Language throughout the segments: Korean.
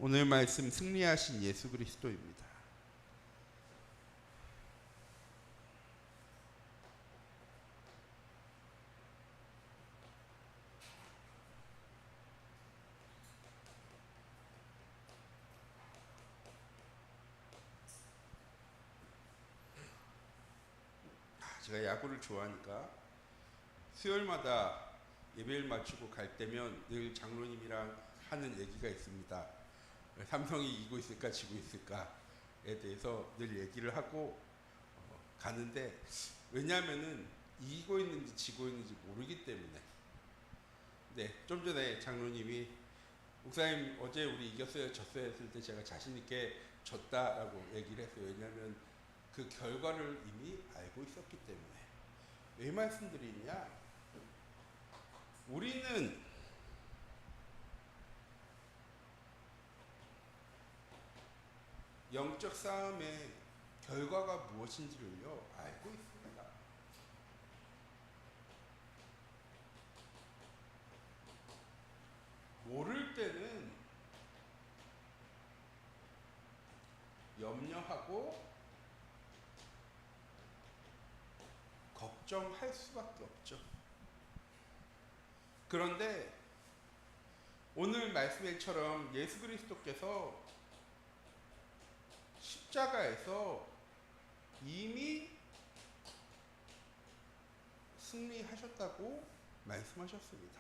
오늘 말씀 승리하신 예수 그리스도입니다. 제가 야구를 좋아하니까 수요일마다 예배를 마치고 갈 때면 늘 장로님이랑 하는 얘기가 있습니다. 삼성이 이기고 있을까 지고 있을까에 대해서 늘 얘기를 하고 가는데, 왜냐하면은 이기고 있는지 지고 있는지 모르기 때문에. 네, 좀 전에 장로님이 목사님 어제 우리 이겼어요 졌어요 했을 때 제가 자신 있게 졌다라고 얘기를 했어요. 왜냐하면 그 결과를 이미 알고 있었기 때문에. 왜 말씀드리냐? 우리는 영적 싸움의 결과가 무엇인지를요 알고 있습니다. 모를 때는 염려하고 걱정할 수밖에 없죠. 그런데 오늘 말씀처럼 예수 그리스도께서 십자가에서 이미 승리하셨다고 말씀하셨습니다.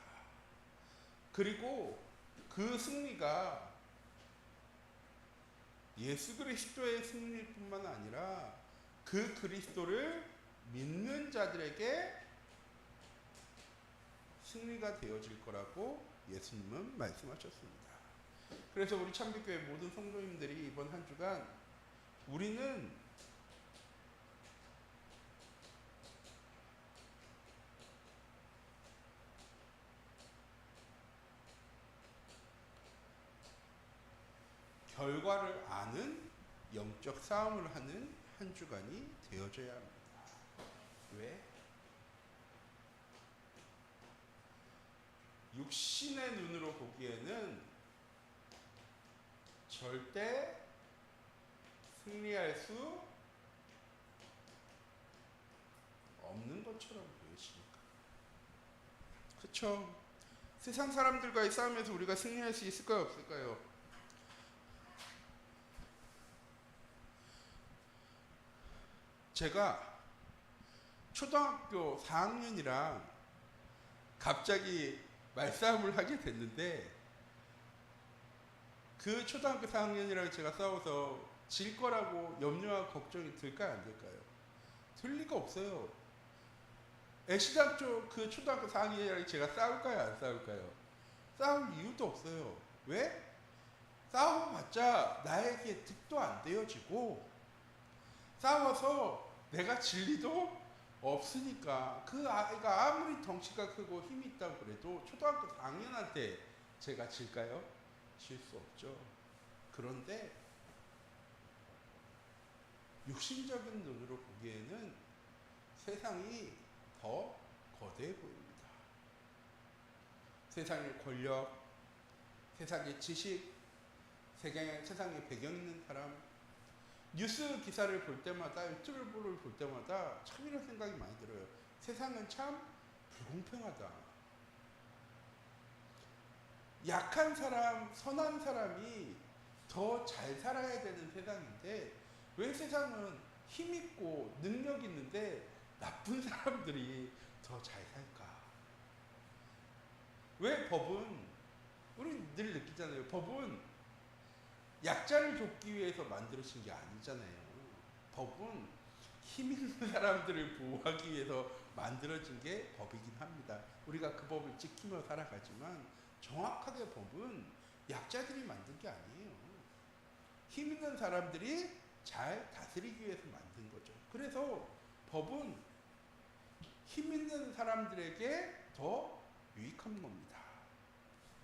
그리고 그 승리가 예수 그리스도의 승리일 뿐만 아니라 그 그리스도를 믿는 자들에게 승리가 되어질 거라고 예수님은 말씀하셨습니다. 그래서 우리 참빛교회 모든 성도님들이 이번 한 주간 우리는 결과를 아는 영적 싸움을 하는 한 주간이 되어져야 합니다. 왜? 육신의 눈으로 보기에는 절대 승리할 수 없는 것처럼 보이시니까. 그렇죠? 세상 사람들과의 싸움에서 우리가 승리할 수 있을까요? 없을까요? 제가 초등학교 4학년이랑 갑자기 말싸움을 하게 됐는데, 그 초등학교 4학년이랑 제가 싸워서 질 거라고 염려와 걱정이 들까요? 안 들까요? 들 리가 없어요. 애시당초 그 초등학교 4학년이랑 제가 싸울까요? 안 싸울까요? 싸울 이유도 없어요. 왜? 싸워봤자 나에게 득도 안 되어지고 싸워서 내가 질 리도 없으니까. 그 아이가 아무리 덩치가 크고 힘이 있다고 그래도 초등학교 4학년한테 제가 질까요? 질 수 없죠. 그런데 육신적인 눈으로 보기에는 세상이 더 거대해 보입니다. 세상의 권력, 세상의 지식, 세상에 배경 있는 사람, 뉴스 기사를 볼 때마다, 유튜브를 볼 때마다 참 이런 생각이 많이 들어요. 세상은 참 불공평하다. 약한 사람, 선한 사람이 더 잘 살아야 되는 세상인데 왜 세상은 힘있고 능력 있는데 나쁜 사람들이 더 잘 살까? 왜 법은, 우리 늘 느끼잖아요. 법은 약자를 돕기 위해서 만들어진 게 아니잖아요. 법은 힘 있는 사람들을 보호하기 위해서 만들어진 게 법이긴 합니다. 우리가 그 법을 지키며 살아가지만 정확하게 법은 약자들이 만든 게 아니에요. 힘 있는 사람들이 잘 다스리기 위해서 만든 거죠. 그래서 법은 힘 있는 사람들에게 더 유익한 겁니다.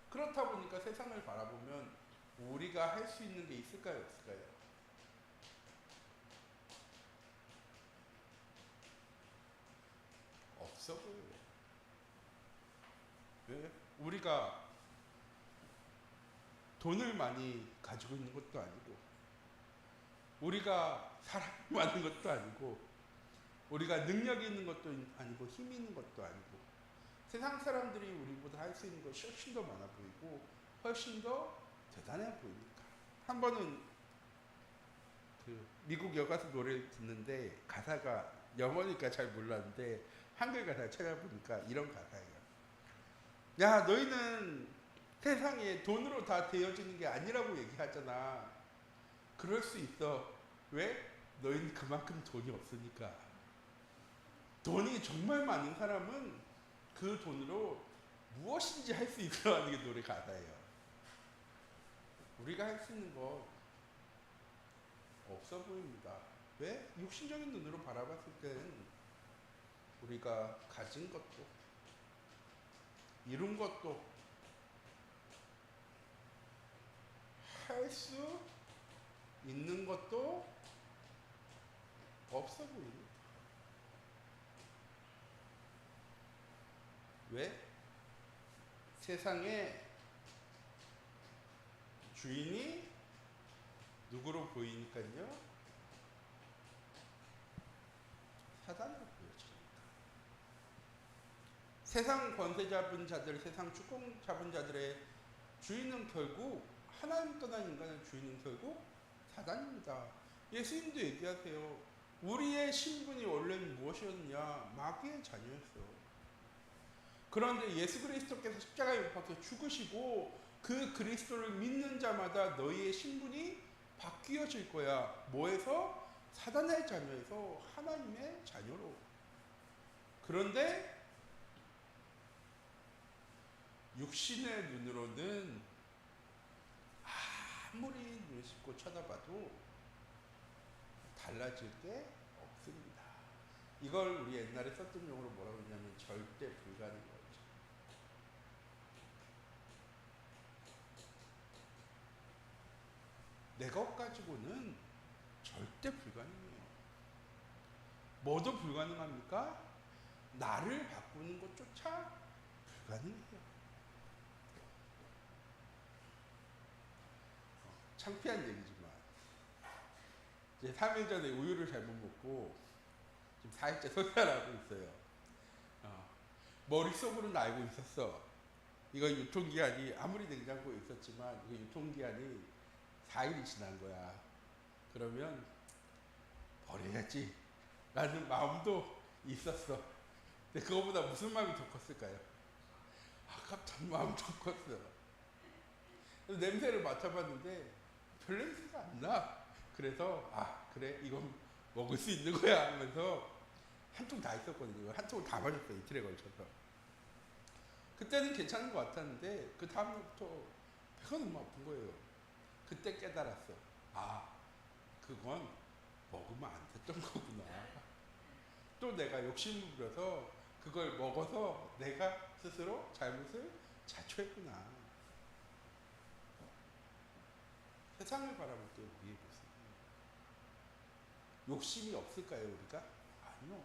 그렇다 보니까 세상을 바라보면 우리가 할 수 있는 게 있을까요? 없을까요? 없어 보여요. 왜? 우리가 돈을 많이 가지고 있는 것도 아니고, 우리가 사람이 많은 것도 아니고, 우리가 능력이 있는 것도 아니고, 힘이 있는 것도 아니고, 세상 사람들이 우리보다 할 수 있는 것이 훨씬 더 많아 보이고 훨씬 더 대단해 보이니까. 한 번은 그 미국 여가수 노래를 듣는데 가사가 영어니까 잘 몰랐는데 한글 가사 찾아보니까 이런 가사예요. 야, 너희는 세상에 돈으로 다 되어지는 게 아니라고 얘기하잖아. 그럴 수 있어. 왜? 너희는 그만큼 돈이 없으니까. 돈이 정말 많은 사람은 그 돈으로 무엇인지 할 수 있어 하는 게 노래 가사예요. 우리가 할 수 있는 거 없어 보입니다. 왜? 육신적인 눈으로 바라봤을 땐 우리가 가진 것도 이룬 것도 할 수 있는 것도 없어 보입니다. 왜? 세상에 주인이 누구로 보이니까요? 사단으로 보여집니다. 세상 권세 잡은 자들, 세상 주권 잡은 자들의 주인은 결국 하나님 떠난 인간의 주인은 결국 사단입니다. 예수님도 얘기하세요. 우리의 신분이 원래는 무엇이었냐? 마귀의 자녀였어. 그런데 예수 그리스도께서 십자가에 못 박혀 죽으시고 그 그리스도를 믿는 자마다 너희의 신분이 바뀌어질 거야. 뭐에서? 사단의 자녀에서 하나님의 자녀로. 그런데 육신의 눈으로는 아무리 눈을 씻고 쳐다봐도 달라질 게 없습니다. 이걸 우리 옛날에 썼던 용어로 뭐라고 했냐면 절대 불가능인 거죠. 내 것 가지고는 절대 불가능해요. 뭐도 불가능합니까? 나를 바꾸는 것조차 불가능해요. 창피한 얘기지만 이제 3일 전에 우유를 잘못 먹고 지금 4일째 소변하고 있어요. 머릿속으로는 알고 있었어. 이거 유통기한이 아무리 냉장고에 있었지만 이거 유통기한이 4일이 지난 거야. 그러면 버려야지 라는 마음도 있었어. 근데 그거보다 무슨 마음이 더 컸을까요? 아깝다는 마음이 더 컸어. 그래서 냄새를 맡아봤는데 별 냄새가 안 나. 그래서 그래 이건 먹을 수 있는 거야 하면서 한 통 다 있었거든요. 한 통을 다 마셨어요. 이틀에 걸쳐서. 그때는 괜찮은 것 같았는데 그 다음부터 배가 너무 아픈 거예요. 그때 깨달았어. 그건 먹으면 안 됐던 거구나. 또 내가 욕심을 부려서 그걸 먹어서 내가 스스로 잘못을 자초했구나. 세상을 바라볼 때 우리의 모습이 욕심이 없을까요, 우리가? 아니요.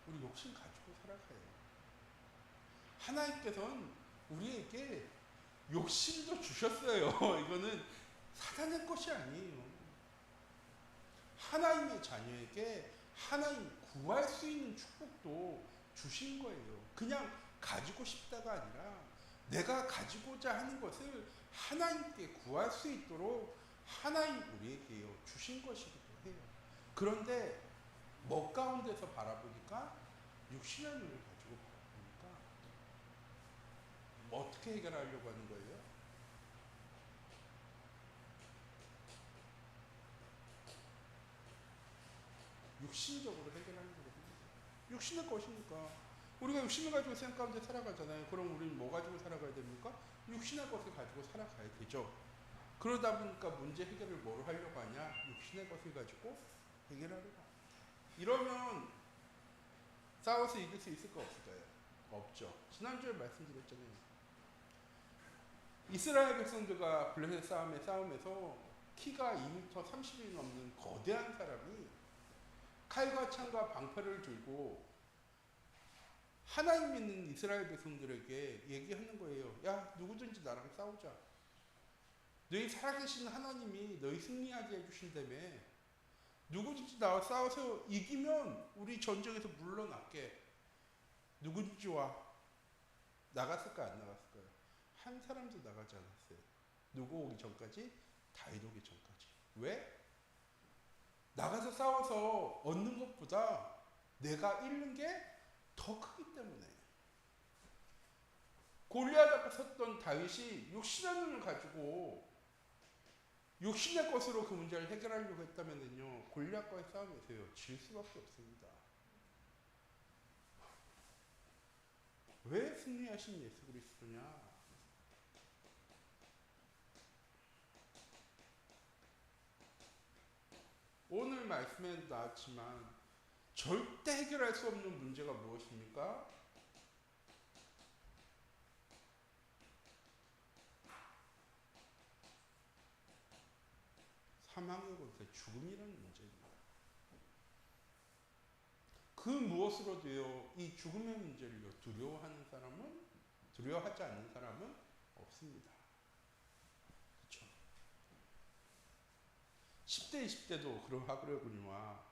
우리 욕심 가지고 살아가요. 하나님께서는 우리에게 욕심도 주셨어요. 이거는 사단의 것이 아니에요. 하나님의 자녀에게 하나님 구할 수 있는 축복도 주신 거예요. 그냥 가지고 싶다가 아니라 내가 가지고자 하는 것을 하나님께 구할 수 있도록 하나님 우리에게 주신 것이기도 해요. 그런데 멋 가운데서 바라보니까 육신의 눈을 가지고 바라보니까 어떻게 해결하려고 하는 거예요? 육신적으로 해결하는 거거든요. 육신의 것이니까 우리가 육신을 가지고 생각 가운데 살아가잖아요. 그럼 우리는 뭐 가지고 살아가야 됩니까? 육신의 것을 가지고 살아가야 되죠. 그러다 보니까 문제 해결을 뭐로 하려고 하냐? 육신의 것을 가지고 해결하려고 합니다. 이러면 싸워서 이길 수 있을까 없을까요? 없죠. 지난주에 말씀드렸잖아요. 이스라엘 백성들과 블레셋 싸움에서 키가 2m 30이 넘는 거대한 사람이 칼과 창과 방패를 들고 하나님 믿는 이스라엘 백성들에게 얘기하는 거예요. 야, 누구든지 나랑 싸우자. 너희 살아계신 하나님이 너희 승리하게 해주신다며. 누구든지 나와 싸워서 이기면 우리 전쟁에서 물러날게. 누구든지와 나갔을까 안 나갔을까요? 한 사람도 나가지 않았어요. 누구 오기 전까지? 다윗 오기 전까지. 왜? 나가서 싸워서 얻는 것보다 내가 잃는 게 더 크기 때문에. 골리앗 앞에 섰던 다윗이 육신의 눈을 가지고 육신의 것으로 그 문제를 해결하려고 했다면요, 골리앗과의 싸움에서요, 질 수밖에 없습니다. 왜 승리하신 예수 그리스도냐? 오늘 말씀에 나왔지만 절대 해결할 수 없는 문제가 무엇입니까? 사망의 권세, 죽음이라는 문제입니다. 그 무엇으로도요, 이 죽음의 문제를 두려워하지 않는 사람은 없습니다. 그렇죠? 10대, 20대도 그러하거니와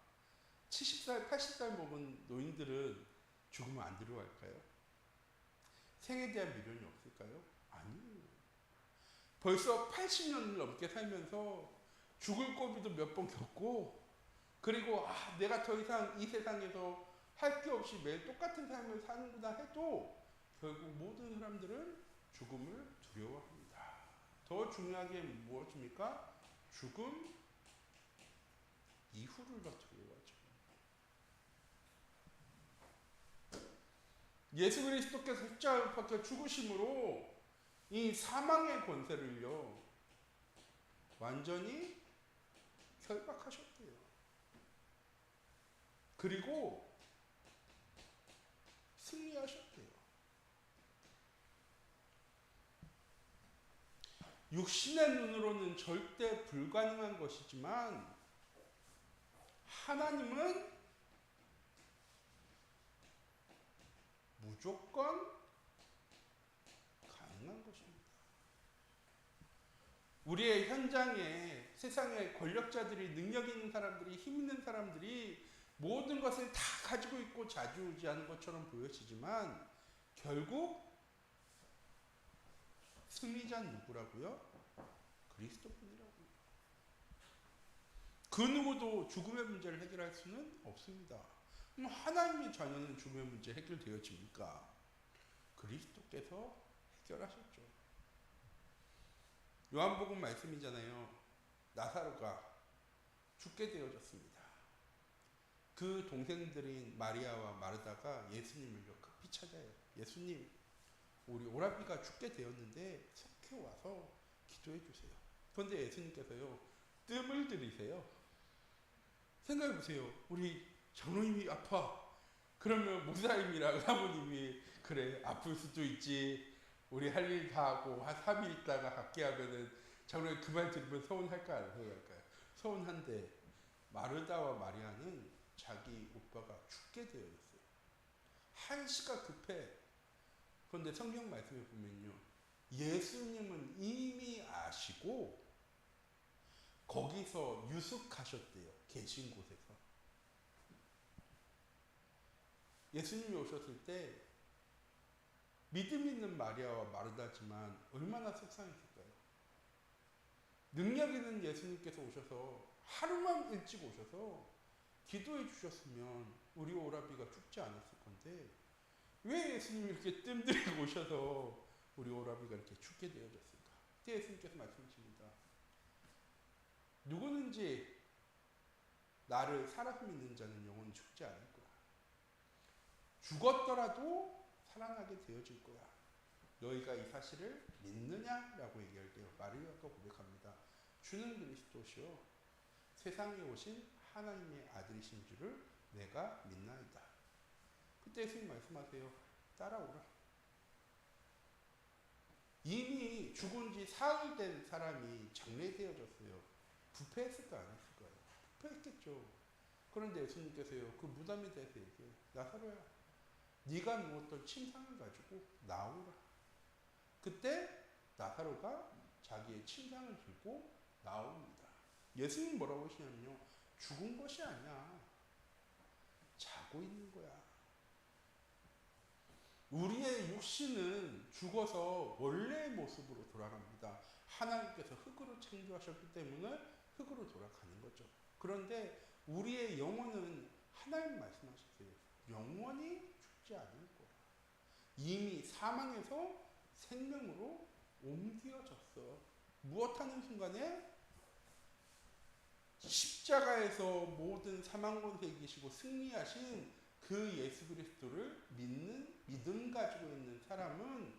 70살, 80살 먹은 노인들은 죽으면 안 두려워할까요? 생에 대한 미련이 없을까요? 아니에요. 벌써 80년을 넘게 살면서 죽을 고비도 몇 번 겪고, 그리고 내가 더 이상 이 세상에서 할 게 없이 매일 똑같은 삶을 사는구나 해도 결국 모든 사람들은 죽음을 두려워합니다. 더 중요하게 무엇입니까? 죽음 이후를 더 두려워하죠. 예수 그리스도께서 십자가에 못 박혀 죽으심으로 이 사망의 권세를요, 완전히 결박하셨대요. 그리고 승리하셨대요. 육신의 눈으로는 절대 불가능한 것이지만 하나님은 무조건 가능한 것입니다. 우리의 현장에 세상의 권력자들이, 능력 있는 사람들이, 힘 있는 사람들이 모든 것을 다 가지고 있고 좌지우지하는 것처럼 보여지지만 결국 승리자는 누구라고요? 그리스도뿐이라고요. 그 누구도 죽음의 문제를 해결할 수는 없습니다. 그럼 하나님의 자녀는 죽음의 문제 해결되어집니까? 그리스도께서 해결하셨죠. 요한복음 말씀이잖아요. 나사로가 죽게 되어졌습니다. 그 동생들인 마리아와 마르다가 예수님을 급히 찾아요. 예수님, 우리 오라비가 죽게 되었는데 속히 와서 기도해 주세요. 그런데 예수님께서요, 뜸을 들이세요. 생각해 보세요. 우리 장로님이 아파. 그러면 목사님이랑 사모님이 그래, 아플 수도 있지. 우리 할 일 다 하고 한 3일 있다가 갖게 하면은 장로님 그 말 들으면 서운할까 안 서운할까요? 서운한데 마르다와 마리아는 자기 오빠가 죽게 되어있어요. 한시가 급해. 그런데 성경 말씀에 보면요, 예수님은 이미 아시고 거기서 유숙하셨대요. 계신 곳에서. 예수님이 오셨을 때 믿음 있는 마리아와 마르다지만 얼마나 속상했을까요? 능력 있는 예수님께서 오셔서 하루만 일찍 오셔서 기도해 주셨으면 우리 오라비가 죽지 않았을 건데 왜 예수님이 이렇게 뜸들이고 오셔서 우리 오라비가 이렇게 죽게 되어졌을까? 그때 예수님께서 말씀하십니다. 누구든지 나를 살아서 믿는 자는 영원히 죽지 않을 거야. 죽었더라도 살아나게 되어질 거야. 너희가 이 사실을 믿느냐라고 얘기할 때요, 마리아가 고백합니다. 주는 그리스도시요 세상에 오신 하나님의 아들이신 줄을 내가 믿나이다. 그때 예수님 말씀하세요. 따라오라. 이미 죽은 지 사흘 된 사람이 장례되어졌어요. 부패했을까 안 했을까요? 부패했겠죠. 그런데 예수님께서요, 그 무덤에 대해서 얘기해요. 나사로야, 네가 누웠던 침상을 가지고 나오라. 그때 나사로가 자기의 침상을 들고 나옵니다. 예수님 뭐라고 하시냐면요. 죽은 것이 아니야. 자고 있는 거야. 우리의 육신은 죽어서 원래의 모습으로 돌아갑니다. 하나님께서 흙으로 창조하셨기 때문에 흙으로 돌아가는 거죠. 그런데 우리의 영혼은 하나님 말씀하셨어요. 영원히 죽지 않을 거야. 이미 사망에서 생명으로 옮겨졌어. 무엇하는 순간에 십자가에서 모든 사망 권세에 이기시고 승리하신 그 예수 그리스도를 믿는 믿음 가지고 있는 사람은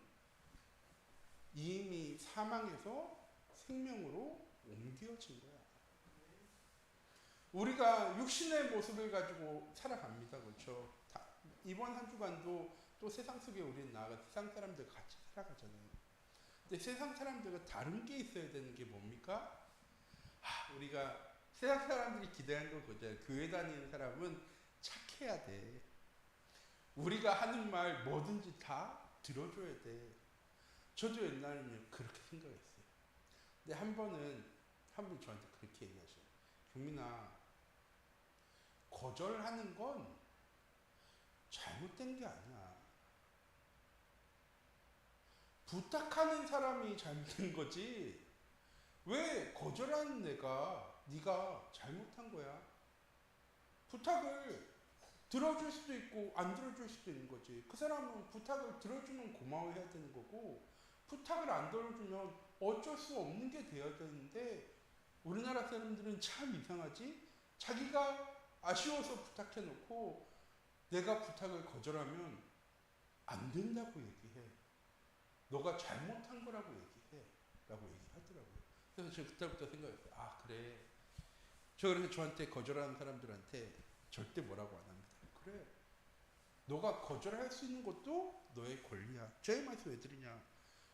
이미 사망에서 생명으로 옮겨진 거야. 우리가 육신의 모습을 가지고 살아갑니다. 그렇죠? 이번 한 주간도 또 세상 속에 우리는 나아가 세상 사람들 같이 살아가잖아요. 근데 세상 사람들과 다른 게 있어야 되는 게 뭡니까? 우리가 세상 사람들이 기대하는 건 그거잖아요. 교회 다니는 사람은 착해야 돼. 우리가 하는 말 뭐든지 다 들어줘야 돼. 저도 옛날에는 그렇게 생각했어요. 근데 한 분 저한테 그렇게 얘기하셔요. 경민아, 거절하는 건 잘못된 게 아니야. 부탁하는 사람이 잘못된 거지. 왜 거절하는 네가 잘못한 거야. 부탁을 들어줄 수도 있고 안 들어줄 수도 있는 거지. 그 사람은 부탁을 들어주면 고마워해야 되는 거고 부탁을 안 들어주면 어쩔 수 없는 게 돼야 되는데 우리나라 사람들은 참 이상하지? 자기가 아쉬워서 부탁해놓고 내가 부탁을 거절하면 안 된다고 얘기해. 너가 잘못한 거라고 얘기해. 라고 얘기하더라고요. 그래서 제가 그때부터 생각했어요. 아, 그래. 그래서 저한테 거절하는 사람들한테 절대 뭐라고 안 합니다. 그래. 너가 거절할 수 있는 것도 너의 권리야. 제 말씀 왜 드리냐.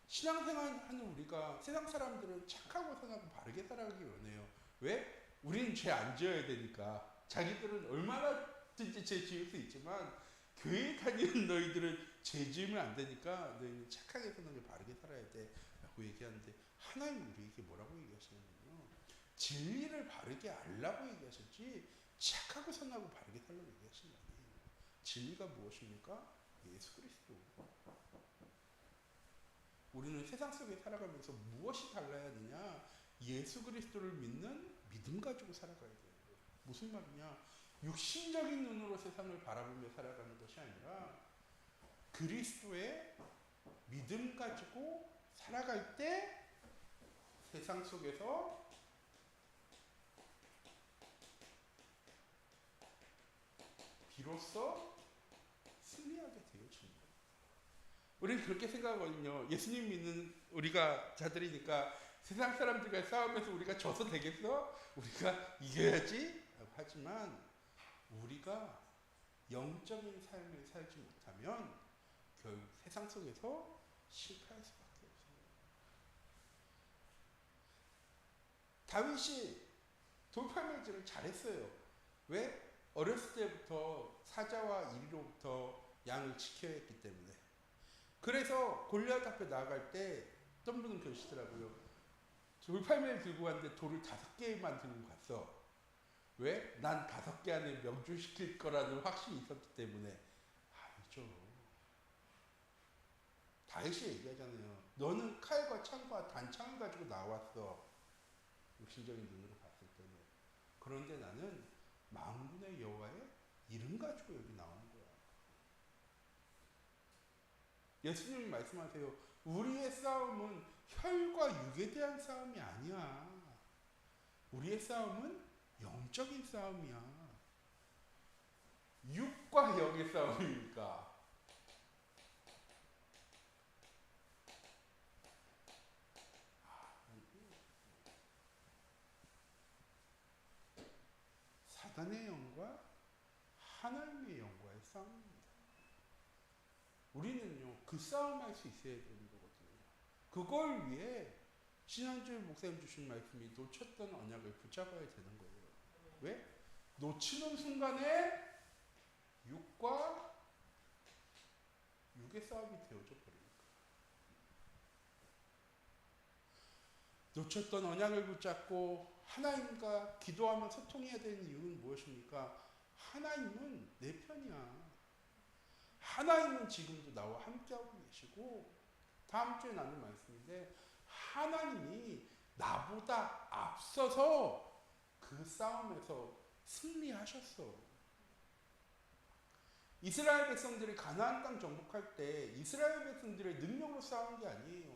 신앙생활 하는 우리가 세상 사람들은 착하고 선하고 바르게 살아가기 원해요. 왜? 우리는 죄 안 지어야 되니까. 자기들은 얼마나든지 죄 지을 수 있지만 교회 다니는 너희들은 죄 지으면 안 되니까 너희는 착하게 선하게 바르게 살아야 돼. 라고 얘기하는데 하나님 우리에게 뭐라고 얘기하시냐면요. 진리를 바르게 알라고 얘기하셨지 착하고 선하고 바르게 살라고 얘기하신 거 아니에요. 진리가 무엇입니까? 예수 그리스도. 우리는 세상 속에 살아가면서 무엇이 달라야 하느냐? 예수 그리스도를 믿는 믿음 가지고 살아가야 돼요. 무슨 말이냐? 육신적인 눈으로 세상을 바라보며 살아가는 것이 아니라 그리스도의 믿음 가지고 살아갈 때 세상 속에서 비로소 승리하게 되어집니다. 우리는 그렇게 생각하거든요. 예수님 믿는 우리가 자들이니까 세상 사람들과 싸우면서 우리가 져서 되겠어? 우리가 이겨야지? 라고 하지만 우리가 영적인 삶을 살지 못하면 결국 세상 속에서 실패할 수밖에 없어요. 다윗이 돌팔매질을 잘했어요. 왜? 어렸을 때부터 사자와 이리로부터 양을 지켜야 했기 때문에. 그래서 골리앗 앞에 나아갈 때 어떤 분은 그러시더라고요. 돌팔매를 들고 갔는데 돌을 5개만 들고 갔어. 왜? 난 5개 안에 명중시킬 거라는 확신이 있었기 때문에. 아니죠. 다윗이 얘기하잖아요. 너는 칼과 창과 단창을 가지고 나왔어. 육신적인 눈으로 봤을 때는. 그런데 나는 만군의 여호와의 이름 가지고 여기 나오는 거야. 예수님이 말씀하세요. 우리의 싸움은 혈과 육에 대한 싸움이 아니야. 우리의 싸움은 영적인 싸움이야. 육과 영의 싸움이니까. 사단의 영과 하나님의 영과의 싸움입니다. 우리는요, 그 싸움할 수 있어야 되는 거거든요. 그걸 위해 지난주에 목사님 주신 말씀이 놓쳤던 언약을 붙잡아야 되는 거예요. 왜? 놓치는 순간에 육과 육의 싸움이 되어져 버리니까. 놓쳤던 언약을 붙잡고 하나님과 기도하며 소통해야 되는 이유는 무엇입니까? 하나님은 내 편이야. 하나님은 지금도 나와 함께하고 계시고, 다음 주에 나눌 말씀인데, 하나님이 나보다 앞서서 그 싸움에서 승리하셨어. 이스라엘 백성들이 가나안 땅 정복할 때 이스라엘 백성들의 능력으로 싸운 게 아니에요.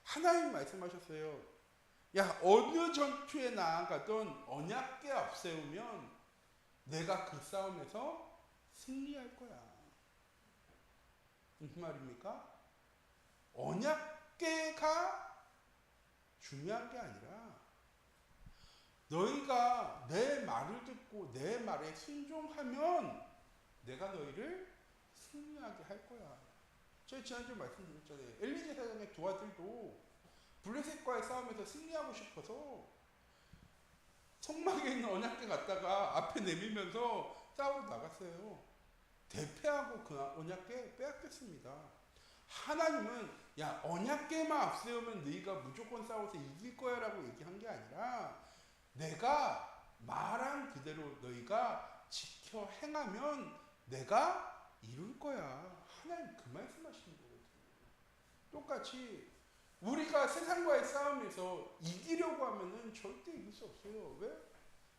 하나님 말씀하셨어요. 야, 어느 전투에 나아가던 언약궤 앞세우면 내가 그 싸움에서 승리할 거야. 무슨 말입니까? 언약궤가 중요한 게 아니라 너희가 내 말을 듣고 내 말에 순종하면 내가 너희를 승리하게 할 거야. 제가 지난주에 말씀드렸잖아요. 엘리제 사장의 두 아들도 블레셋과의 싸움에서 승리하고 싶어서 성막에 있는 언약궤 갖다가 앞에 내밀면서 싸우러 나갔어요. 대패하고 그 언약궤 빼앗겼습니다. 하나님은 야, 언약궤만 앞세우면 너희가 무조건 싸워서 이길 거야 라고 얘기한 게 아니라 내가 말한 그대로 너희가 지켜 행하면 내가 이룰 거야. 하나님 그 말씀하시는 거거든요. 똑같이 우리가 세상과의 싸움에서 이기려고 하면은 절대 이길 수 없어요. 왜?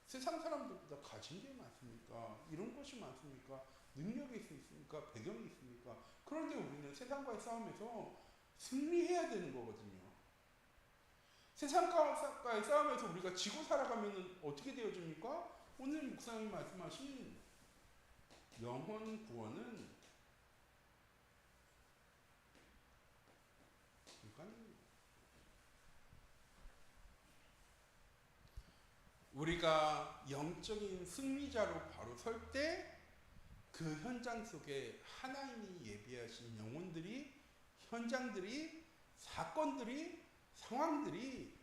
세상 사람들보다 가진 게 많습니까? 이런 것이 많습니까? 능력이 있습니까? 배경이 있습니까? 그런데 우리는 세상과의 싸움에서 승리해야 되는 거거든요. 세상과의 싸움에서 우리가 지고 살아가면 어떻게 되어집니까? 오늘 목사님 말씀하신 영혼 구원은 불가능해요. 우리가 영적인 승리자로 바로 설 때 그 현장 속에 하나님이 예비하신 영혼들이, 현장들이, 사건들이, 상황들이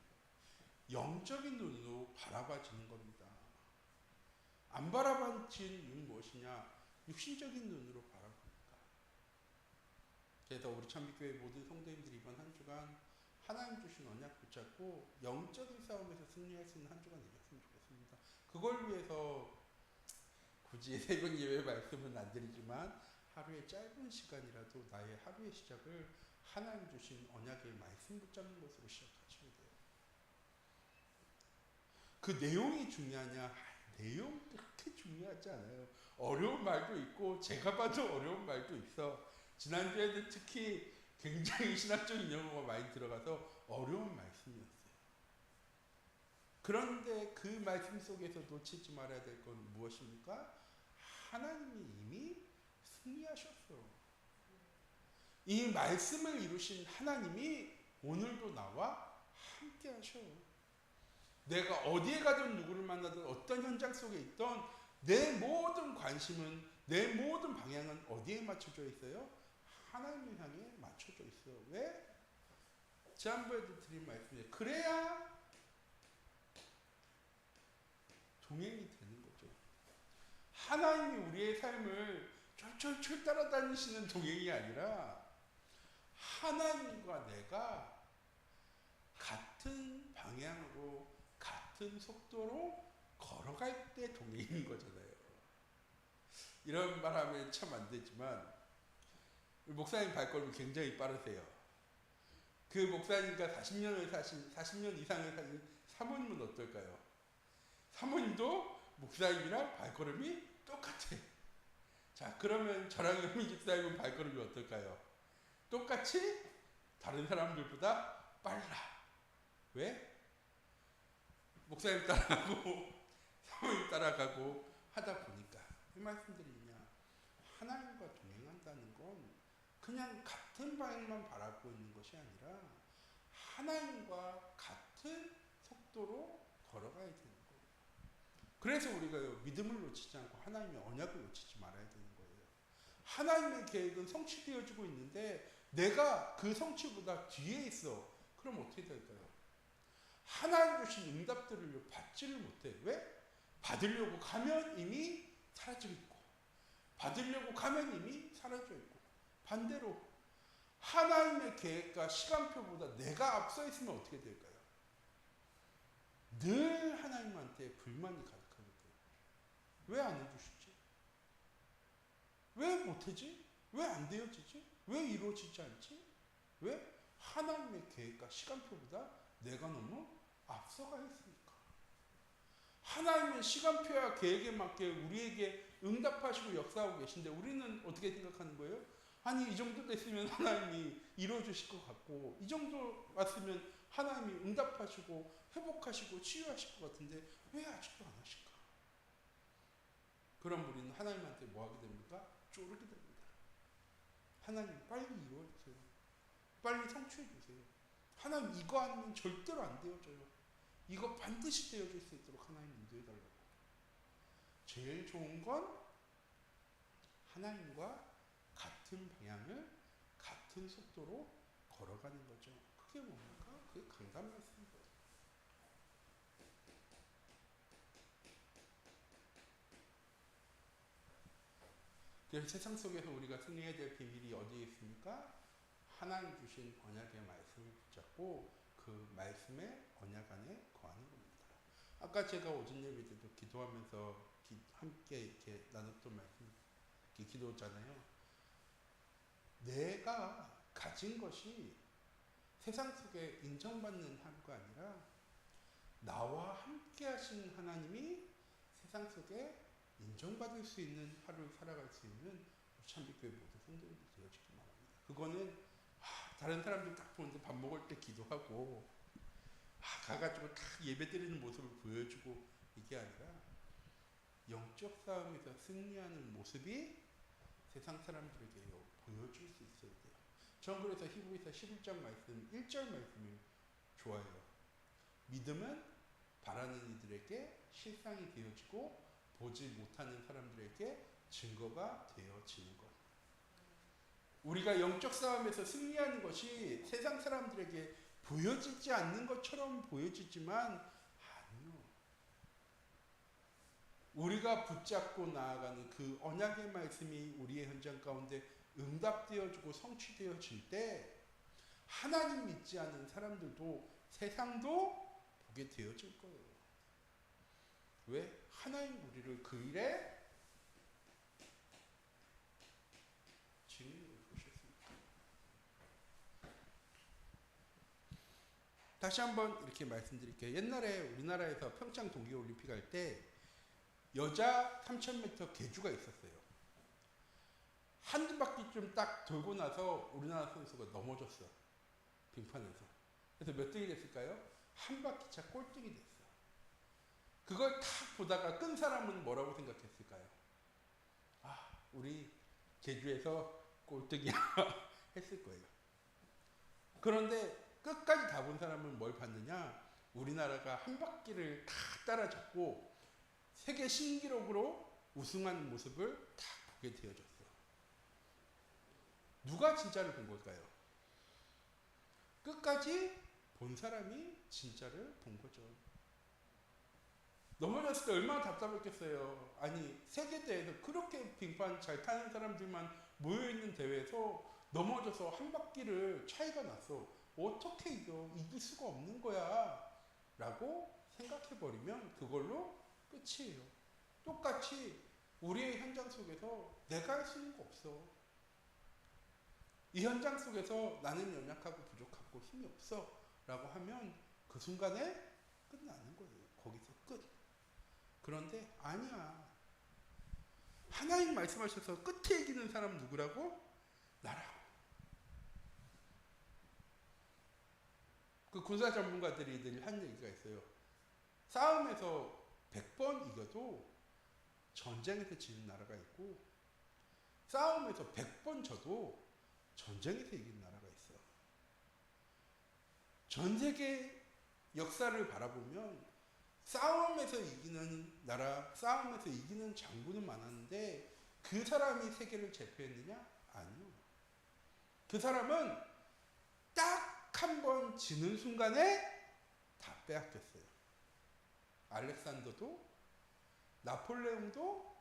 영적인 눈으로 바라봐지는 겁니다. 안 바라봐지는 이유는 무엇이냐? 육신적인 눈으로 바라봅니다. 그래서 우리 참빛교회 모든 성도님들이 이번 한 주간 하나님 주신 언약 붙잡고 영적인 싸움에서 승리할 수 있는 한 주간 되셨으면 좋겠습니다. 그걸 위해서 굳이 새벽 예배 말씀은 안 드리지만 하루의 짧은 시간이라도 나의 하루의 시작을 하나님 주신 언약의 말씀 붙잡는 것으로 시작하셔야 돼요. 그 내용이 중요하냐? 내용 그렇게 중요하지 않아요. 어려운 말도 있고 제가 봐도 어려운 말도 있어. 지난주에는 특히 굉장히 신학적인 용어가 많이 들어가서 어려운 말씀이었어요. 그런데 그 말씀 속에서 놓치지 말아야 될 건 무엇입니까? 하나님이 이미 승리하셨어. 이 말씀을 이루신 하나님이 오늘도 나와 함께 하셔. 내가 어디에 가든 누구를 만나든 어떤 현장 속에 있던 내 모든 관심은, 내 모든 방향은 어디에 맞춰져 있어요? 하나님을 향해 맞춰져 있어요. 왜? 지난번에도 드린 말씀이에요. 그래야 동행이 되는 거죠. 하나님이 우리의 삶을 철철철 따라다니시는 동행이 아니라 하나님과 내가 같은 방향으로 같은 속도로 걸어갈 때 동행인 거잖아요. 이런 말 하면 참 안 되지만 목사님 발걸음이 굉장히 빠르세요. 그 목사님과 40년 이상을 사신 사모님은 어떨까요? 사모님도 목사님이랑 발걸음이 똑같아. 자, 그러면 저랑 현민 집사님은 발걸음이 어떨까요? 똑같이 다른 사람들보다 빨라. 왜? 목사님 따라가고 사모님 따라가고 하다 보니까. 이 말씀드리냐? 하나님과 동행한다는 건 그냥 같은 방향만 바라고 있는 것이 아니라 하나님과 같은 속도로 걸어가야 되는 거예요. 그래서 우리가 믿음을 놓치지 않고 하나님의 언약을 놓치지 말아야 되는 거예요. 하나님의 계획은 성취되어지고 있는데 내가 그 성취보다 뒤에 있어. 그럼 어떻게 될까요? 하나님 주신 응답들을 받지를 못해. 왜? 받으려고 가면 이미 사라져 있고, 받으려고 가면 이미 사라져 있고, 반대로 하나님의 계획과 시간표보다 내가 앞서 있으면 어떻게 될까요? 늘 하나님한테 불만이 가득하게 돼요. 왜 안 해주시지? 왜 못하지? 왜 안 되어지지? 왜 이루어지지 않지? 왜? 하나님의 계획과 시간표보다 내가 너무 앞서가 있으니까. 하나님의 시간표와 계획에 맞게 우리에게 응답하시고 역사하고 계신데 우리는 어떻게 생각하는 거예요? 아니 이 정도 됐으면 하나님이 이루어주실 것 같고 이 정도 왔으면 하나님이 응답하시고 회복하시고 치유하실 것 같은데 왜 아직도 안 하실까? 그럼 우리는 하나님한테 뭐 하게 됩니까? 쪼르게 됩니다. 하나님 빨리 이루어주세요. 빨리 성취해 주세요. 하나님 이거 하면 절대로 안 되어져요. 이거 반드시 되어질 수 있도록 하나님 인도해 달라고. 제일 좋은 건 하나님과 같은 방향을 같은 속도로 걸어가는 거죠. 그게 뭡니까? 그게 강단 말씀인 거죠. 그래서 세상 속에서 우리가 승리해야 될 비밀이 어디에 있습니까? 하나님 주신 언약의 말씀을 붙잡고 그 말씀의 언약 안에 거하는 겁니다. 아까 제가 오전 예배 때도 기도하면서 함께 이렇게 나눴던 말씀, 기도잖아요. 내가 가진 것이 세상 속에 인정받는 하루가 아니라 나와 함께 하신 하나님이 세상 속에 인정받을 수 있는 하루를 살아갈 수 있는 참빛교회 모든 성도들이 되어지기 바랍니다. 그거는 다른 사람들 딱 보는데 밥 먹을 때 기도하고 가가지고 딱 예배 드리는 모습을 보여주고 이게 아니라 영적 싸움에서 승리하는 모습이 세상 사람들에게 보여줄 수 있어야 돼요. 전 그래서 히브리서 11장 말씀 1절 말씀이 좋아요. 믿음은 바라는 이들에게 실상이 되어지고 보지 못하는 사람들에게 증거가 되어지는 것. 우리가 영적 싸움에서 승리하는 것이 세상 사람들에게 보여지지 않는 것처럼 보여지지만 아니요. 우리가 붙잡고 나아가는 그 언약의 말씀이 우리의 현장 가운데 응답되어지고 성취되어질 때 하나님 믿지 않는 사람들도 세상도 보게 되어질 거예요. 왜? 하나님 우리를 그 일에 증인으로 보셨습니다. 다시 한번 이렇게 말씀드릴게요. 옛날에 우리나라에서 평창 동계올림픽 할 때 여자 3000m 계주가 있었어요. 한 바퀴쯤 딱 돌고 나서 우리나라 선수가 넘어졌어. 빙판에서. 그래서 몇 등이 됐을까요? 한 바퀴차 꼴등이 됐어. 그걸 딱 보다가 끈 사람은 뭐라고 생각했을까요? 우리 제주에서 꼴등이야 했을 거예요. 그런데 끝까지 다 본 사람은 뭘 봤느냐? 우리나라가 한 바퀴를 다 따라잡고 세계 신기록으로 우승한 모습을 다 보게 되어졌어요. 누가 진짜를 본 걸까요? 끝까지 본 사람이 진짜를 본 거죠. 넘어졌을 때 얼마나 답답했겠어요. 아니 세계대회에서 그렇게 빙판 잘 타는 사람들만 모여있는 대회에서 넘어져서 한 바퀴를 차이가 났어. 어떻게 이길 수가 없는 거야 라고 생각해버리면 그걸로 끝이에요. 똑같이 우리의 현장 속에서 내가 할 수 있는 거 없어. 이 현장 속에서 나는 연약하고 부족하고 힘이 없어 라고 하면 그 순간에 끝나는 거예요. 거기서 끝. 그런데 아니야. 하나님 말씀하셔서 끝에 이기는 사람 누구라고? 나라고. 그 군사 전문가들이 늘 한 얘기가 있어요. 싸움에서 100번 이겨도 전쟁에서 지는 나라가 있고 싸움에서 100번 져도 전쟁에서 이기는 나라가 있어. 전 세계 역사를 바라보면 싸움에서 이기는 나라, 싸움에서 이기는 장군은 많았는데 그 사람이 세계를 제패했느냐? 아니요. 그 사람은 딱 한 번 지는 순간에 다 빼앗겼어요. 알렉산더도 나폴레옹도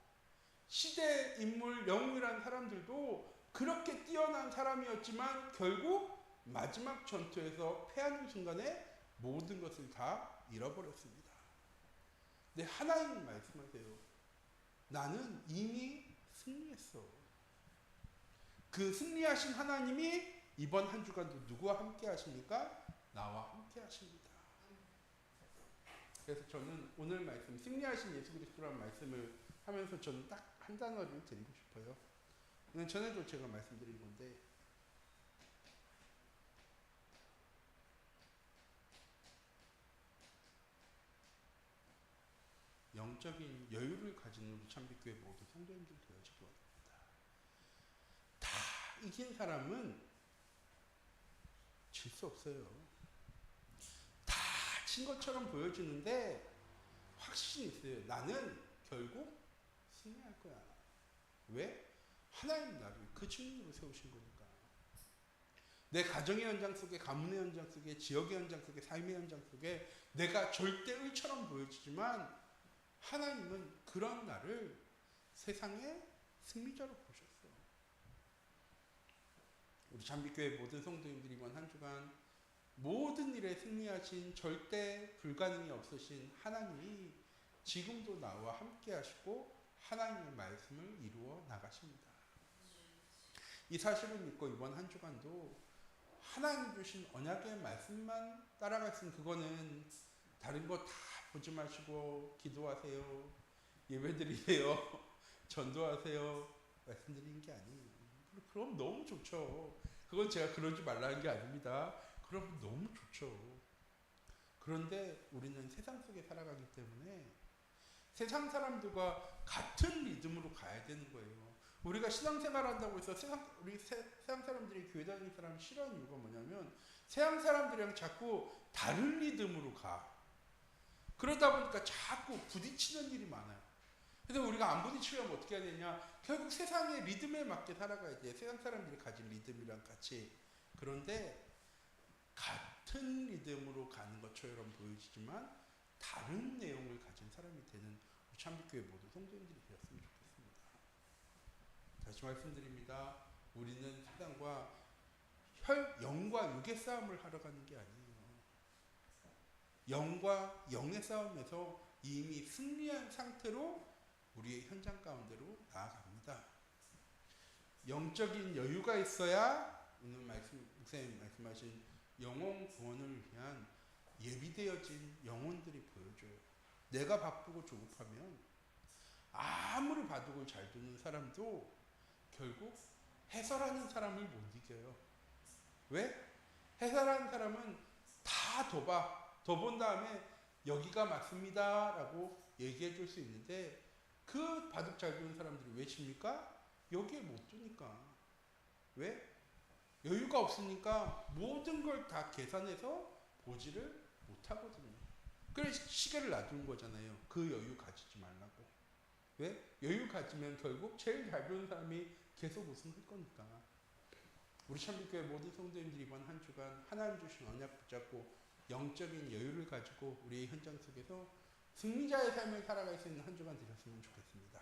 시대 인물 영웅이라는 사람들도 그렇게 뛰어난 사람이었지만 결국 마지막 전투에서 패하는 순간에 모든 것을 다 잃어버렸습니다. 근데 하나님 말씀하세요. 나는 이미 승리했어. 그 승리하신 하나님이 이번 한 주간도 누구와 함께 하십니까? 나와 함께 하십니다. 그래서 저는 오늘 말씀, 승리하신 예수 그리스도라는 말씀을 하면서 저는 딱 한 단어를 드리고 싶어요. 이건 전에도 제가 말씀드린 건데, 영적인 여유를 가진 우리 참빛교회 모두 성도님들 되어지기 원합니다. 다 이긴 사람은 질 수 없어요. 다 진 것처럼 보여지는데 확신이 있어요. 나는 결국 승리할 거야. 왜? 하나님 나를 그 증인으로 세우신 거니까. 내 가정의 현장 속에, 가문의 현장 속에, 지역의 현장 속에, 삶의 현장 속에 내가 절대 의처럼 보여지지만 하나님은 그런 나를 세상의 승리자로 보셨어. 우리 잠빛교회 모든 성도님들이 이번 한 주간 모든 일에 승리하신 절대 불가능이 없으신 하나님이 지금도 나와 함께 하시고 하나님의 말씀을 이루어 나가십니다. 이 사실을 믿고 이번 한 주간도 하나님 주신 언약의 말씀만 따라갈 수 있는, 그거는 다른 거 다 보지 마시고 기도하세요, 예배드리세요, 전도하세요 말씀드리는 게 아니에요. 그럼 너무 좋죠. 그건 제가 그러지 말라는 게 아닙니다. 그럼 너무 좋죠. 그런데 우리는 세상 속에 살아가기 때문에 세상 사람들과 같은 리듬으로 가야 되는 거예요. 우리가 신앙생활 한다고 해서 우리 세상 사람들이 교회 다니는 사람 싫어하는 이유가 뭐냐면 세상 사람들이랑 자꾸 다른 리듬으로 가. 그러다 보니까 자꾸 부딪히는 일이 많아요. 그래서 우리가 안 부딪히려면 어떻게 해야 되냐? 결국 세상의 리듬에 맞게 살아가야 돼. 세상 사람들이 가진 리듬이랑 같이. 그런데 같은 리듬으로 가는 것처럼 보이지만 다른 내용을 가진 사람이 되는 우리 참빛교회 모든 성도님들이 되었으면 좋겠습니다. 다시 말씀드립니다. 우리는 세상과 영과 육의 싸움을 하러 가는 게 아니에요. 영과 영의 싸움에서 이미 승리한 상태로 우리의 현장 가운데로 나아갑니다. 영적인 여유가 있어야 오늘 목사님 말씀하신 영혼 구원을 위한 예비되어진 영혼들이 보여줘요. 내가 바쁘고 조급하면 아무리 바둑을 잘 두는 사람도 결국 해설하는 사람을 못 이겨요. 왜? 해설하는 사람은 다 둬본 다음에 여기가 맞습니다 라고 얘기해 줄 수 있는데 그 바둑 잘 두는 사람들이 왜 칩니까? 여기에 못 두니까. 왜? 여유가 없으니까 모든 걸 다 계산해서 보지를 못하거든요. 그래서 시계를 놔두는 거잖아요. 그 여유 가지지 말라고. 왜? 여유 가지면 결국 제일 잘 두는 사람이 계속 우승할 거니까. 우리 참빛교회 모든 성도님들이 이번 한 주간 하나님 주신 언약 붙잡고 영적인 여유를 가지고 우리의 현장 속에서 승리자의 삶을 살아갈 수 있는 한 주간 되셨으면 좋겠습니다.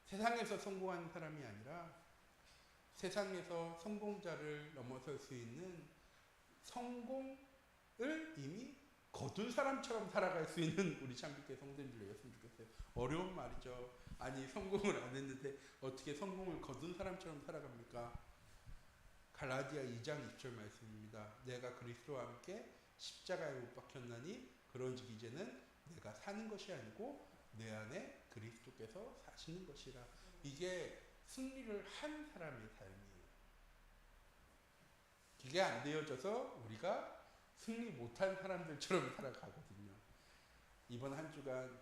세상에서 성공하는 사람이 아니라 세상에서 성공자를 넘어설 수 있는 성공을 이미 거둔 사람처럼 살아갈 수 있는 우리 참빛교회 성도님들 되었으면 좋겠어요. 어려운 말이죠. 아니 성공을 안 했는데 어떻게 성공을 거둔 사람처럼 살아갑니까? 갈라디아 2장 20절 말씀입니다. 내가 그리스도와 함께 십자가에 못 박혔나니 그런즉 이제는 내가 사는 것이 아니고 내 안에 그리스도께서 사시는 것이라. 이게 승리를 한 사람의 삶이에요. 이게 안 되어져서 우리가 승리 못한 사람들처럼 살아가거든요. 이번 한 주간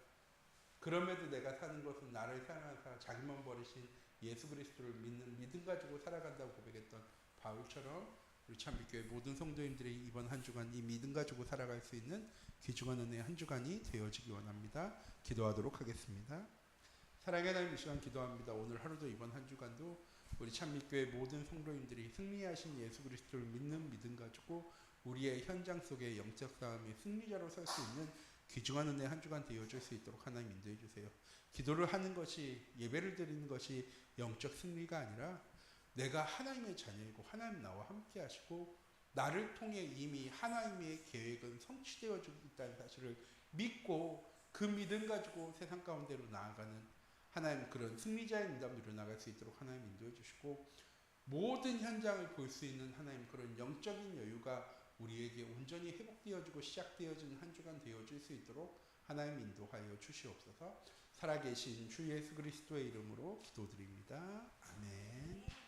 그럼에도 내가 사는 것은 나를 사랑하사 자기만 버리신 예수 그리스도를 믿는 믿음 가지고 살아간다고 고백했던 바울처럼 우리 참빛교회 모든 성도님들이 이번 한 주간 이 믿음 가지고 살아갈 수 있는 귀중한 은혜의 한 주간이 되어지기 원합니다. 기도하도록 하겠습니다. 사랑의 하나님, 이 시간 기도합니다. 오늘 하루도 이번 한 주간도 우리 참빛교회 모든 성도님들이 승리하신 예수 그리스도를 믿는 믿음 가지고 우리의 현장 속에 영적 싸움의 승리자로 설 수 있는 귀중한 은혜 한 주간 되어줄 수 있도록 하나님 인도해 주세요. 기도를 하는 것이, 예배를 드리는 것이 영적 승리가 아니라 내가 하나님의 자녀이고 하나님 나와 함께 하시고 나를 통해 이미 하나님의 계획은 성취되어지고 있다는 사실을 믿고 그 믿음 가지고 세상 가운데로 나아가는 하나님 그런 승리자의 응답 누려나갈 수 있도록 하나님 인도해 주시고 모든 현장을 볼 수 있는 하나님 그런 영적인 여유가 우리에게 온전히 회복되어지고 시작되어지는 한 주간 되어질 수 있도록 하나님 인도하여 주시옵소서. 살아계신 주 예수 그리스도의 이름으로 기도드립니다. 아멘.